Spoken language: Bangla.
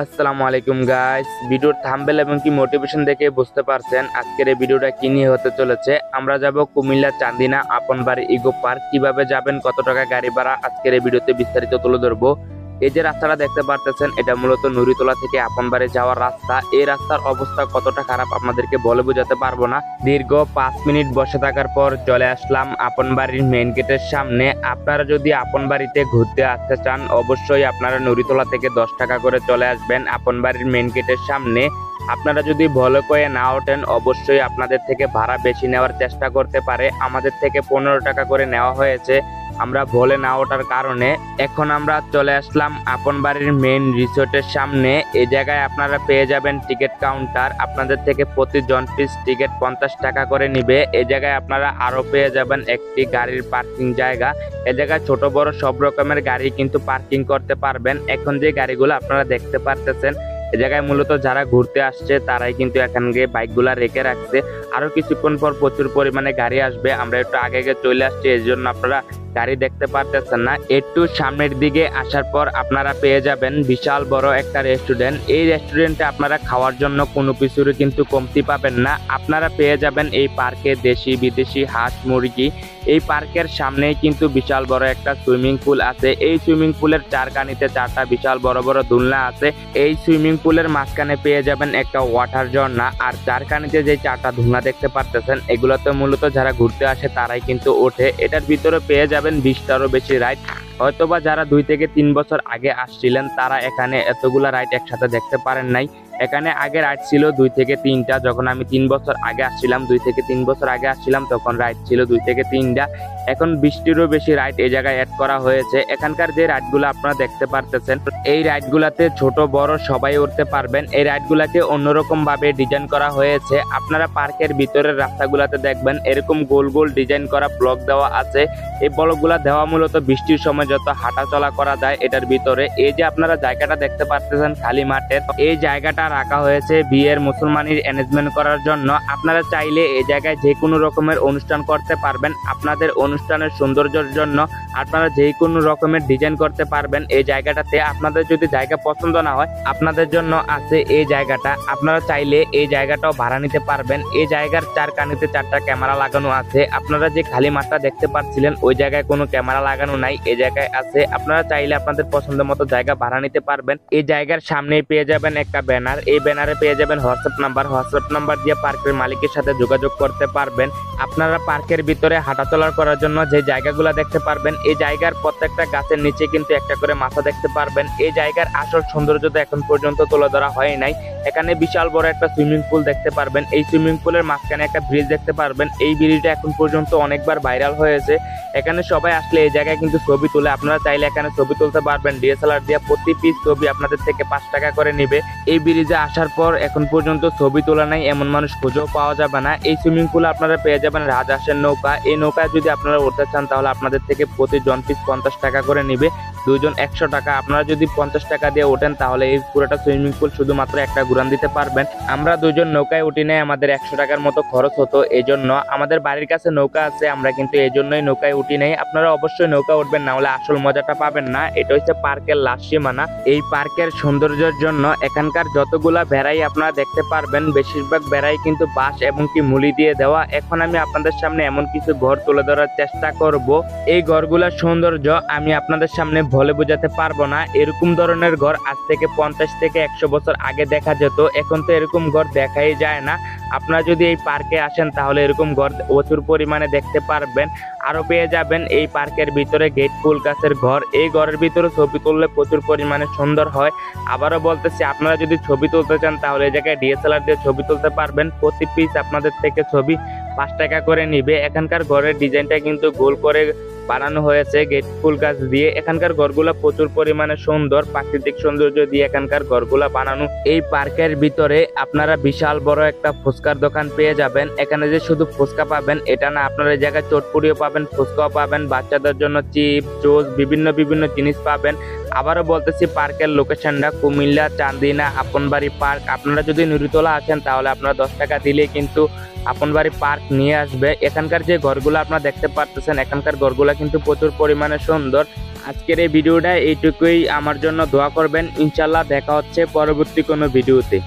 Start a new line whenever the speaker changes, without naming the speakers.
আসসালামু আলাইকুম গাইস, ভিডিওর থাম্বনেল এবং কি মোটিভেশন দেখে বুঝতে পারছেন আজকের এই ভিডিওটা কি নিয়ে হতে চলেছে। আমরা যাব কুমিল্লা চান্দিনা আপনবাড়ি ইগো পার্ক। কিভাবে যাবেন, কত টাকা গাড়ি ভাড়া, আজকের এই ভিডিওতে বিস্তারিত তুলে ধরবো। এই যে রাস্তাটা দেখতে পারতেছেন, এটা মূলত নুরিতলা থেকে আপনবাড়ি যাওয়ার রাস্তা। এই রাস্তার অবস্থা কতটা খারাপ আপনাদেরকে বলে বোঝাতে পারবো না। দীর্ঘ 5 মিনিট বসে থাকার পর চলে আসলাম আপনবাড়ির মেইন গেটের সামনে। আপনারা যদি আপনবাড়িতে ঘুরতে আসতে চান, অবশ্যই আপনারা নুরিতলা থেকে 10 টাকা করে চলে আসবেন আপনবাড়ির মেইন গেটের সামনে। আপনারা যদি ভলে করে না ওঠেন, অবশ্যই আপনাদের থেকে ভাড়া বেশি নেওয়ার চেষ্টা করতে পারে। আমাদের থেকে 15 টাকা করে নেওয়া হয়েছে আমরা ভলে না ওঠার কারণে। এখন আমরা চলে আসলাম আপনবাড়ির মেইন রিসোর্টের সামনে। এই জায়গায় আপনারা পেয়ে যাবেন টিকিট কাউন্টার। আপনাদের থেকে প্রতি জন পিস টিকিট 50 টাকা করে নিবে। এই জায়গায় আপনারা আরো পেয়ে যাবেন একটি গাড়ির পার্কিং জায়গা। এই জায়গায় ছোট বড় সব রকমের গাড়ি কিন্তু পার্কিং করতে পারবেন। এখন যে গাড়িগুলো আপনারা দেখতে পারতেছেন, এই জায়গায় মূলত যারা ঘুরতে আসছে তারাই কিন্তু এখানে বাইকগুলা রেখে রাখছে। আরো কিছুক্ষণ পর প্রচুর পরিমাণে গাড়ি আসবে। আমরা একটু আগে চলে আসছি, এই জন্য আপনারা গাড়ি দেখতে পারতেছেন না। একটু সামনের দিকে আসার পর আপনারা পেয়ে যাবেন বিশাল বড় একটা রেস্টুরেন্ট। এই রেস্টুরেন্টে আপনারা খাওয়ার জন্য কোনো কিছুরই কিন্তু কমতি পাবেন না। আপনারা পেয়ে যাবেন এই পার্কে দেশি বিদেশি হাঁস মুরগি। এই পার্কের সামনেই কিন্তু বিশাল বড় একটা সুইমিং পুল আছে। এই সুইমিং পুলের চারকানিতে 4টা বিশাল বড় বড় দোলনা আছে। এই সুইমিং পুলের মাঝখানে পেয়ে যাবেন একটা ওয়াটার ঝর্ণা। আর চারকানিতে যে 4টা দোলনা দেখতে পারতেছেন, এগুলোতে মূলত যারা ঘুরতে আসে তারাই কিন্তু ওঠে। এটার ভিতরে পেয়ে যাবেন 20টারও বেশি রাইড। হয়তোবা যারা 2 থেকে 3 বছর আগে আসছিলেন তারা এখানে এতগুলা রাইড একসাথে দেখতে পারেন নাই। এখানে আগে রাইড ছিল 2 থেকে 3টা। যখন আমি 3 বছর আগে আসছিলাম, 2 থেকে 3 বছর আগে আসছিলাম, তখন রাইড ছিল 2 থেকে 3টা। এখন 20টিরও বেশি রাইড এই জায়গায় অ্যাড করা হয়েছে। এখানকার যে রাইডগুলো আপনারা দেখতে পারতেছেন, এই রাইডগুলাতে ছোট বড় সবাই উঠতে পারবেন। এই রাইডগুলাকে অন্যরকম ভাবে ডিজাইন করা হয়েছে। আপনারা পার্কের ভিতরের রাস্তাগুলাতে দেখবেন এরকম গোল গোল ডিজাইন করা ব্লক দেওয়া আছে। এই ব্লকগুলা দেওয়া মূলত বৃষ্টির সময় যত হাঁটা চলা করা যায় এটার ভিতরে। এই যে আপনারা জায়গাটা দেখতে পারতেছেন খালি মাঠের, এই জায়গাটা রাখা হয়েছে বিয়ের মুসলমানির অ্যারেঞ্জমেন্ট করার জন্য। আপনারা চাইলে এই জায়গায় যে কোনো রকমের অনুষ্ঠান করতে পারবেন। আপনাদের অনুষ্ঠানের সৌন্দর্যের জন্য আপনারা যে কোনো রকমের ডিজাইন করতে পারবেন এই জায়গাটাতে। আপনাদের যদি জায়গা পছন্দ না হয়, আপনাদের জন্য আছে এই জায়গাটা। আপনারা চাইলে এই জায়গাটাও ভাড়া নিতে পারবেন। এই জায়গার চারকানিতে 4টা ক্যামেরা লাগানো আছে। আপনারা যে খালি মাঠটা দেখতে পাচ্ছিলেন, ওই জায়গায় কোনো ক্যামেরা লাগানো নাই, এই জায়গায় আছে। আপনারা চাইলে আপনাদের পছন্দ মতো জায়গা ভাড়া নিতে পারবেন। এই জায়গার সামনেই পেয়ে যাবেন একটা ব্যানার। এই ব্যানারে পেয়ে যাবেন হোয়াটসঅ্যাপ নাম্বার দিয়ে পার্কের মালিকের সাথে যোগাযোগ করতে পারবেন। আপনারা পার্কের ভিতরে হাঁটাচলা করার জন্য যে জায়গাগুলো দেখতে পারবেন, এই জায়গার প্রত্যেকটা গাছের নিচে কিন্তু একটা করে মাছা দেখতে পারবেন। এই জায়গার আসল সৌন্দর্য তো এখন পর্যন্ত তুলে ধরা হয় নাই। এখানে বিশাল বড় একটা সুইমিং পুল দেখতে পারবেন। এই সুইমিং পুলের মাঝখানে একটা ব্রিজ দেখতে পারবেন। এই ব্রিজটা এখন পর্যন্ত অনেকবার ভাইরাল হয়েছে। এখানে সবাই আসলে এই জায়গায় কিন্তু ছবি তুলে। আপনারা চাইলে এখানে ছবি তুলতে পারবেন ডিএসএলআর দিয়ে। প্রতি পিস ছবি আপনাদের থেকে 5 টাকা করে নিবে। এই ব্রিজে আসার পর এখন পর্যন্ত ছবি তোলা নাই এমন মানুষ খুঁজেও পাওয়া যাবে না। এই সুইমিং পুলে আপনারা পেয়ে যাবেন রাজহাঁসের নৌকা। এই নৌকায় যদি আপনারা উঠতে চান, তাহলে আপনাদের থেকে প্রতি জন পিস 50 টাকা করে নিবে। 2 জন 100 টাকা। আপনারা যদি 50 টাকা দিয়ে ওঠেন, তাহলে এই পুরোটা সুইমিং পুল শুধুমাত্র একটা ঘুরান দিতে পারবেন। আমরা 2 জন নৌকায় উঠি নাই, আমাদের 100 টাকার মতো খরচ হতো। এই জন্য আমাদের বাড়ির কাছে নৌকা আছে, আমরা কিন্তু এই জন্যই নৌকায় উঠি নাই। আপনারা অবশ্যই নৌকা উঠবেন, না হলে আসল মজাটা পাবেন না। এটা হচ্ছে পার্কের লাস্ট সীমানা। এই পার্কের সৌন্দর্যের জন্য এখানকার যতগুলা বেড়াই আপনারা দেখতে পারবেন, বেশিরভাগ বেড়াই কিন্তু বাঁশ এবং কি মুলি দিয়ে দেওয়া। এখন আমি আপনাদের সামনে এমন কিছু ঘর তুলে ধরার চেষ্টা করব। এই ঘরগুলোর সৌন্দর্য আমি আপনাদের সামনে বলে বোঝাতে পারবো না। এরকম ধরনের ঘর আজ থেকে 50 থেকে 100 বছর আগে দেখা যেত। এখন তো এরকম ঘর দেখাই যায় না। আপনারা যদি এই পার্কে আসেন, তাহলে এরকম ঘর প্রচুর পরিমাণে দেখতে পারবেন। আরো পেয়ে যাবেন এই পার্কের ভিতরে গেট ফুল গাছের ঘর। এই ঘরের ভিতরে ছবি তুললে প্রচুর পরিমাণে সুন্দর হয়। আবারও বলতেছি, আপনারা যদি ছবি তুলতে চান, তাহলে এই জায়গায় ডিএসএলআর দিয়ে ছবি তুলতে পারবেন। প্রতি পিস আপনাদের থেকে ছবি 5 টাকা করে নিবে। এখানকার ঘরের ডিজাইনটা কিন্তু গোল করে বানানো হয়েছে গেট ফুল গাছ দিয়ে। এখানকার ঘরগুলা প্রচুর পরিমাণে সুন্দর, প্রাকৃতিক সৌন্দর্য দিয়ে এখানকার ঘরগুলা বানানো। এই পার্কের ভিতরে আপনারা বিশাল বড় একটা ফুচকার দোকান পেয়ে যাবেন। এখানে যে শুধু ফুচকা পাবেন এটা না, আপনারা এই জায়গায় চটপুরিও পাবেন, ফুচকাও পাবেন, বাচ্চাদের জন্য চিপস জুস বিভিন্ন জিনিস পাবেন। আবারও বলতেছি, পার্কের লোকেশনটা কুমিল্লা চান্দিনা আপনবাড়ি পার্ক। আপনারা যদি নুরিতলা আসেন, তাহলে আপনারা 10 টাকা দিলে কিন্তু আপনবাড়ি পার্ক নিয়ে আসবে। এখানকার যে ঘরগুলো আপনারা দেখতে পারতেছেন, এখানকার ঘরগুলো কিন্তু প্রচুর পরিমাণে সুন্দর। আজকের এই ভিডিওটা এইটুকুই, আমার জন্য দোয়া করবেন। ইনশাল্লাহ দেখা হচ্ছে পরবর্তী কোনো ভিডিওতে।